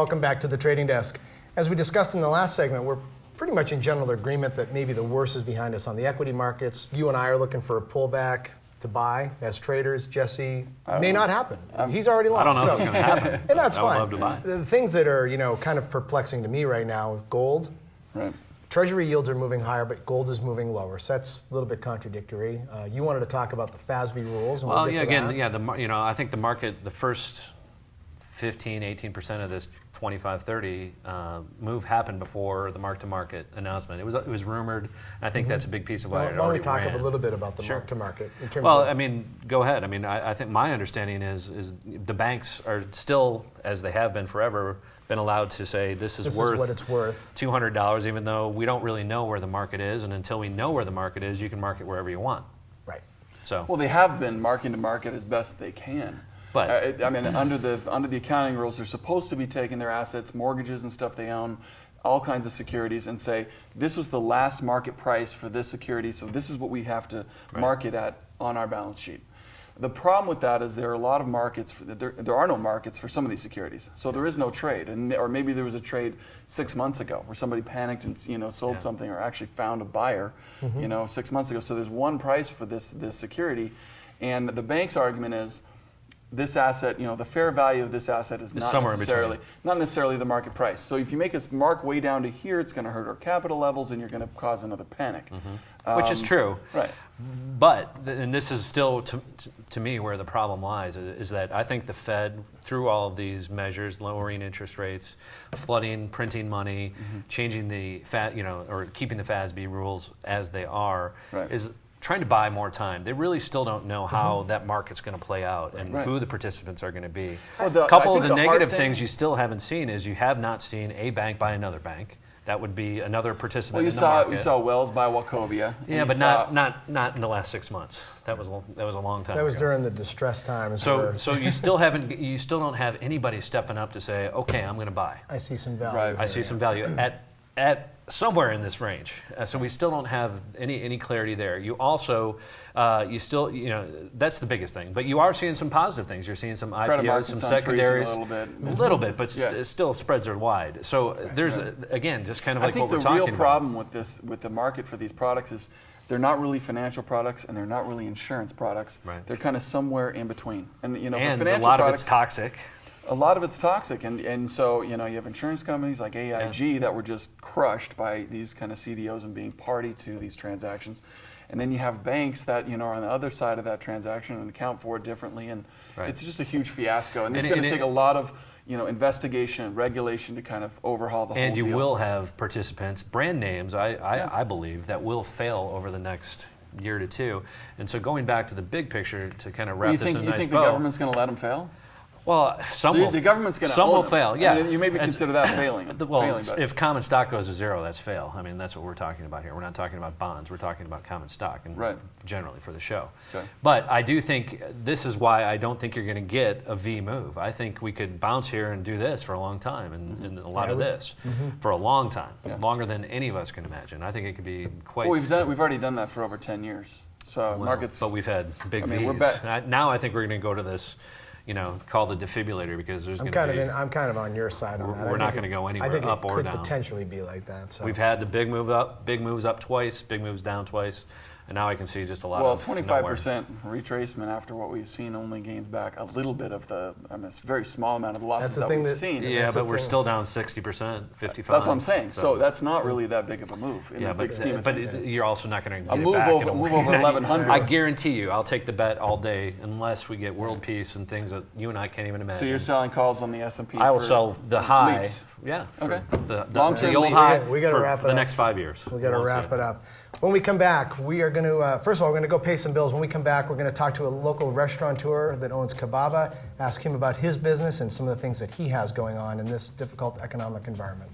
Welcome back to the Trading Desk. As we discussed in the last segment, we're pretty much in general agreement that maybe the worst is behind us on the equity markets. You and I are looking for a pullback to buy as traders. Jesse, may not happen. He's already long. I don't know if it's going to happen. And that's fine. I would love to buy. The things that are, kind of perplexing to me right now, gold. Right. Treasury yields are moving higher, but gold is moving lower. So that's a little bit contradictory. You wanted to talk about the FASB rules. And Well, we'll yeah, get to again, that. I think the market, the first 15, 18% of this 25, 30 move happened before the mark-to-market announcement. It was rumored, and I think that's a big piece of why it Why don't we already talk ran. a little bit about the Sure. mark-to-market in terms Well, of... I mean, go ahead. I mean, I think my understanding is the banks are still, as they have been forever, been allowed to say this is what it's worth. $200, even though we don't really know where the market is, and until we know where the market is, you can market wherever you want. Right. So. Well, they have been marking to market as best they can. But I mean, under the accounting rules, they're supposed to be taking their assets, mortgages and stuff they own, all kinds of securities, and say this was the last market price for this security, so this is what we have to market at on our balance sheet. The problem with that is there are a lot of markets. There are no markets for some of these securities, so there is no trade, or maybe there was a trade 6 months ago where somebody panicked and sold something, or actually found a buyer, 6 months ago. So there's one price for this not the bank's argument is this asset, the fair value of this asset is not necessarily the market price. So if you make us mark way down to here, it's going to hurt our capital levels, and you're going to cause another panic. Which is true. Right. But, and this is still, to me, where the problem lies, is that I think the Fed, through all of these measures, lowering interest rates, flooding, printing money, changing the, or keeping the FASB rules as they are, is trying to buy more time. They really still don't know how that market's going to play out and who the participants are going to be. Well, a couple of the negative things you still haven't seen is you have not seen a bank buy another bank. That would be another participant in the market. You saw Wells buy Wachovia. Yeah, but not in the last 6 months. That was a long time. That was ago. during the distress times. So you still don't have anybody stepping up to say, okay, I'm going to buy. I see some value. Right. I see some value at somewhere in this range. So we still don't have any clarity there. You also, that's the biggest thing. But you are seeing some positive things. You're seeing some IPOs, some secondaries. A little bit, but still spreads are wide. So there's, again, just kind of like what we're talking about. I think the real problem with the market for these products is they're not really financial products and they're not really insurance products. Right. They're kind of somewhere in between. And, for and financial a lot products, of it's toxic. A lot of it's toxic, and so you have insurance companies like AIG that were just crushed by these kind of CDOs and being party to these transactions, and then you have banks that are on the other side of that transaction and account for it differently, and it's just a huge fiasco. And it's going to take a lot of investigation and regulation to kind of overhaul the whole deal. And you will have participants, brand names, I believe, that will fail over the next year to two. And so going back to the big picture to kind of wrap this in a nice bow. You think the government's going to let them fail? Well, the government's going to some will fail. Yeah, I mean, you maybe consider that failing. If common stock goes to zero, that's fail. I mean, that's what we're talking about here. We're not talking about bonds. We're talking about common stock, and generally for the show. Okay. But I do think this is why I don't think you're going to get a V move. I think we could bounce here and do this for a long time, and a lot of this for a long time, longer than any of us can imagine. I think it could be quite. Well, we've already done that for over 10 years. So markets. But we've had big V's. Now I think we're going to go to this. Called the defibrillator because there's going to be. I'm kind of on your side on that. We're not going to go anywhere up or down. I think it could potentially be like that. So. We've had the big moves up twice, big moves down twice, and now I can see just a lot of 25% retracement after what we've seen only gains back a little bit of a very small amount of the losses that we've seen. Yeah, but we're still down 60%, 55%. That's what I'm saying. So that's not really that big of a move in the big scheme of things. But you're also not going to get move over 1,100. I guarantee you, I'll take the bet all day unless we get world peace and things that you and I can't even imagine. So you're selling calls on the S&P. I will sell the high. Leaps. Yeah. Okay. The old high. We got to wrap it up. For the next 5 years. We got to wrap it up. When we come back, we are going to, first of all, we're going to go pay some bills. When we come back, we're going to talk to a local restaurateur that owns Kebaba, ask him about his business and some of the things that he has going on in this difficult economic environment.